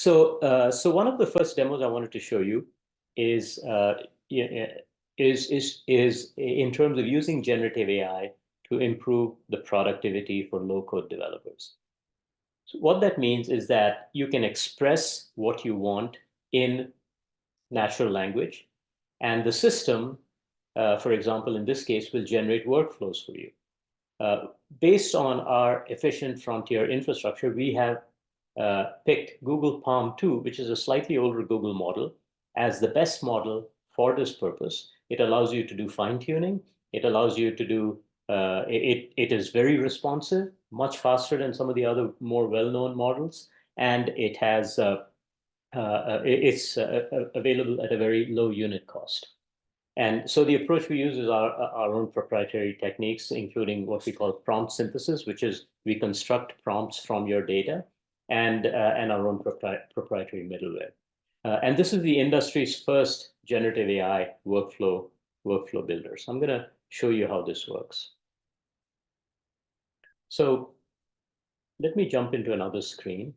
So one of the first demos I wanted to show you is in terms of using generative AI to improve the productivity for low-code developers. So what that means is that you can express what you want in natural language, and the system, for example, in this case, will generate workflows for you. Based on our efficient frontier infrastructure, we have picked Google PaLM 2, which is a slightly older Google model, as the best model for this purpose. It allows you to do fine-tuning. It allows you to do, it is very responsive, much faster than some of the other more well-known models, and it has, it's available at a very low unit cost. And so the approach we use is our own proprietary techniques, including what we call prompt synthesis, which is we construct prompts from your data, and our own proprietary middleware. And this is the industry's first generative AI workflow builder. So I'm going to show you how this works. So let me jump into another screen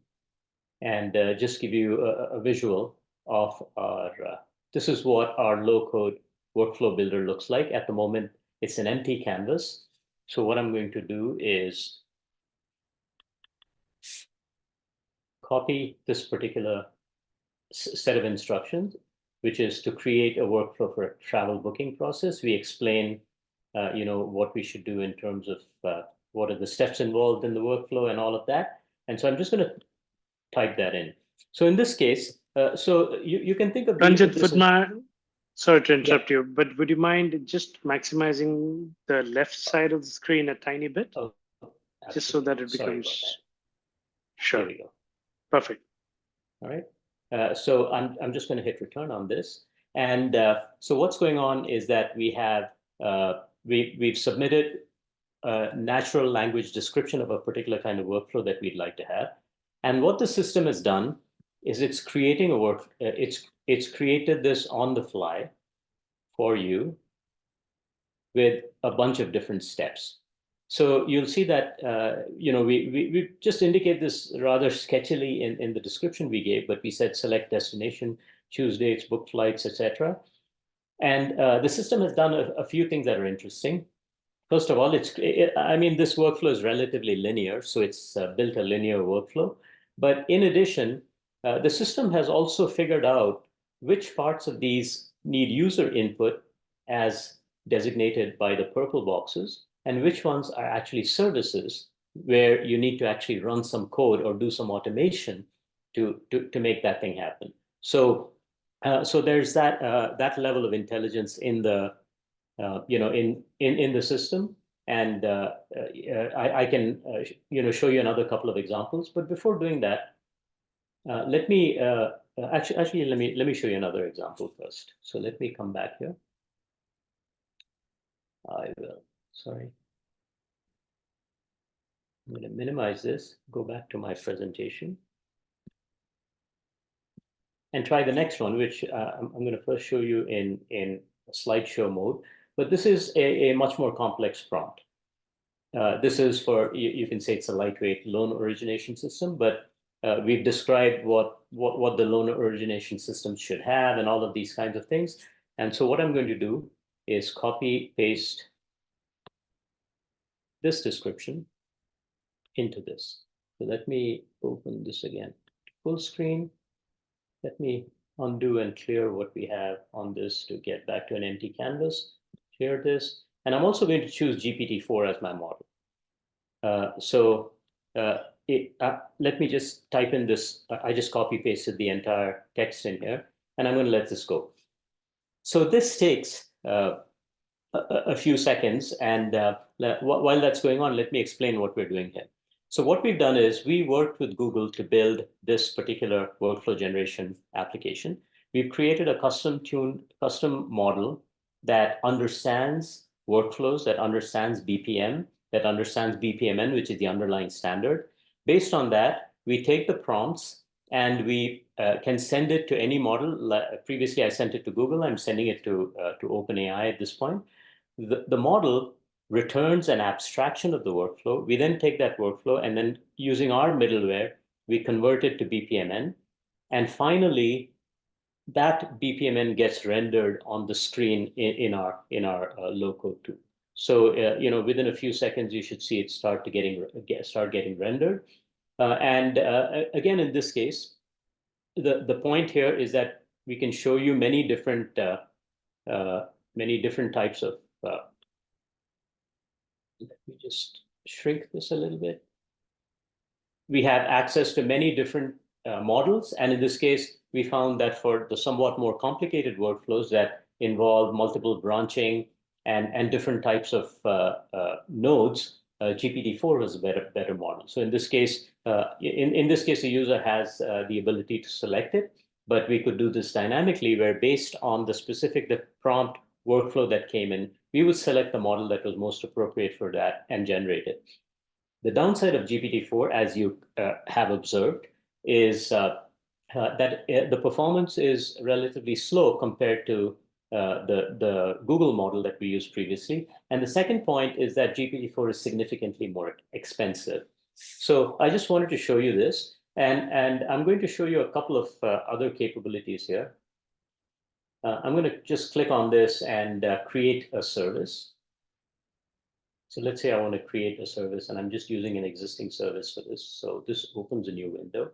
and just give you a visual of our, this is what our low-code workflow builder looks like. At the moment, it's an empty canvas. So what I'm going to do is copy this particular set of instructions, which is to create a workflow for a travel booking process. We explain, what we should do in terms of what are the steps involved in the workflow and all of that. And so I'm just going to type that in. So in this case, so you can think of Ranjit, sorry to interrupt you, but would you mind just maximizing the left side of the screen a tiny bit? Oh, just so that it becomes. Sure. Here we go. Perfect. All right. So I'm just going to hit return on this. And so what's going on is that we have, we've submitted a natural language description of a particular kind of workflow that we'd like to have. And what the system has done is it's creating a it's created this on the fly for you with a bunch of different steps. So you'll see that, we just indicate this rather sketchily in the description we gave, but we said select destination, choose dates, book flights, etc. And the system has done a few things that are interesting. First of all, this workflow is relatively linear, so it's built a linear workflow. But in addition, the system has also figured out which parts of these need user input as designated by the purple boxes, and which ones are actually services where you need to actually run some code or do some automation to make that thing happen. So there's that level of intelligence in the in the system, and I can show you another couple of examples. But before doing that, let me actually let me show you another example first. So let me come back here. I will. Sorry. I'm going to minimize this. Go back to my presentation. And try the next one, which I'm going to first show you in slideshow mode. But this is a much more complex prompt. This is for, you can say it's a lightweight loan origination system, but we've described what the loan origination system should have and all of these kinds of things. And so what I'm going to do is copy, paste this description into this. So let me open this again, full screen. Let me undo and clear what we have on this to get back to an empty canvas. Clear this. And I'm also going to choose GPT-4 as my model. Let me just type in this. I just copy pasted the entire text in here, and I'm going to let this go. So this takes a few seconds. And while that's going on, let me explain what we're doing here. So what we've done is we worked with Google to build this particular workflow generation application. We've created a custom model that understands workflows, that understands BPM, that understands BPMN, which is the underlying standard. Based on that, we take the prompts and we can send it to any model. Previously, I sent it to Google. I'm sending it to OpenAI at this point. The model returns an abstraction of the workflow. We then take that workflow and then using our middleware, we convert it to BPMN. And finally, that BPMN gets rendered on the screen in our low-code tool. So within a few seconds, you should see it start getting rendered. And again, in this case, the point here is that we can show you many different types of. Let me just shrink this a little bit. We have access to many different models, and in this case, we found that for the somewhat more complicated workflows that involve multiple branching and different types of nodes, GPT-4 was a better model. So in this case, the user has the ability to select it, but we could do this dynamically, where based on the prompt workflow that came in, we would select the model that was most appropriate for that and generate it. The downside of GPT-4, as you have observed, is that the performance is relatively slow compared to the Google model that we used previously. And the second point is that GPT-4 is significantly more expensive. So I just wanted to show you this. And I'm going to show you a couple of other capabilities here. I'm going to just click on this and create a service. So let's say I want to create a service, and I'm just using an existing service for this. So this opens a new window,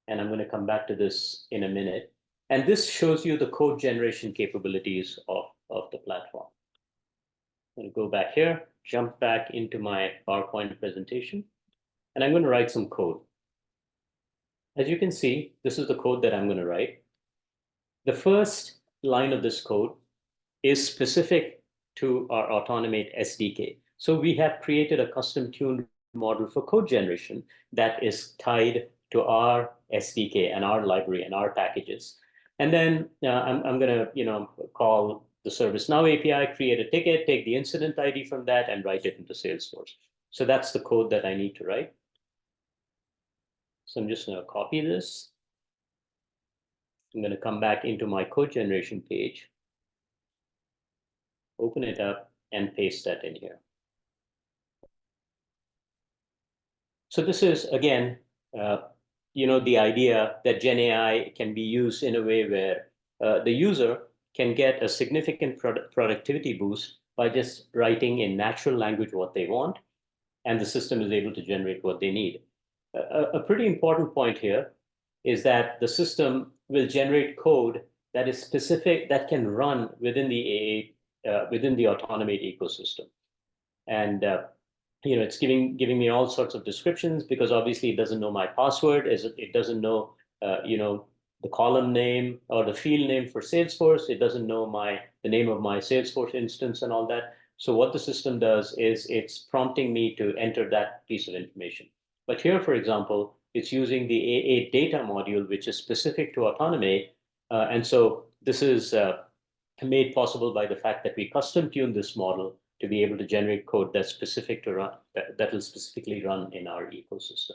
and I'm going to come back to this in a minute. And this shows you the code generation capabilities of the platform. I'm going to go back here, jump back into my PowerPoint presentation, and I'm going to write some code. As you can see, this is the code that I'm going to write. The first line of this code is specific to our Automate SDK. So we have created a custom tuned model for code generation that is tied to our SDK and our library and our packages. And then I'm going to call the ServiceNow API, create a ticket, take the incident ID from that, and write it into Salesforce. So that's the code that I need to write. So I'm just going to copy this. I'm going to come back into my code generation page, open it up, and paste that in here. So this is, again, the idea that GenAI can be used in a way where the user can get a significant productivity boost by just writing in natural language what they want, and the system is able to generate what they need. A pretty important point here is that the system will generate code that is specific, that can run within the Automate ecosystem. And it's giving me all sorts of descriptions, because obviously it doesn't know my password, it doesn't know the column name or the field name for Salesforce, it doesn't know the name of my Salesforce instance and all that. So what the system does is it's prompting me to enter that piece of information. But here, for example, it's using the A8 data module, which is specific to Automate, and so this is made possible by the fact that we custom tune this model to be able to generate code that's specific to run, that will specifically run in our ecosystem.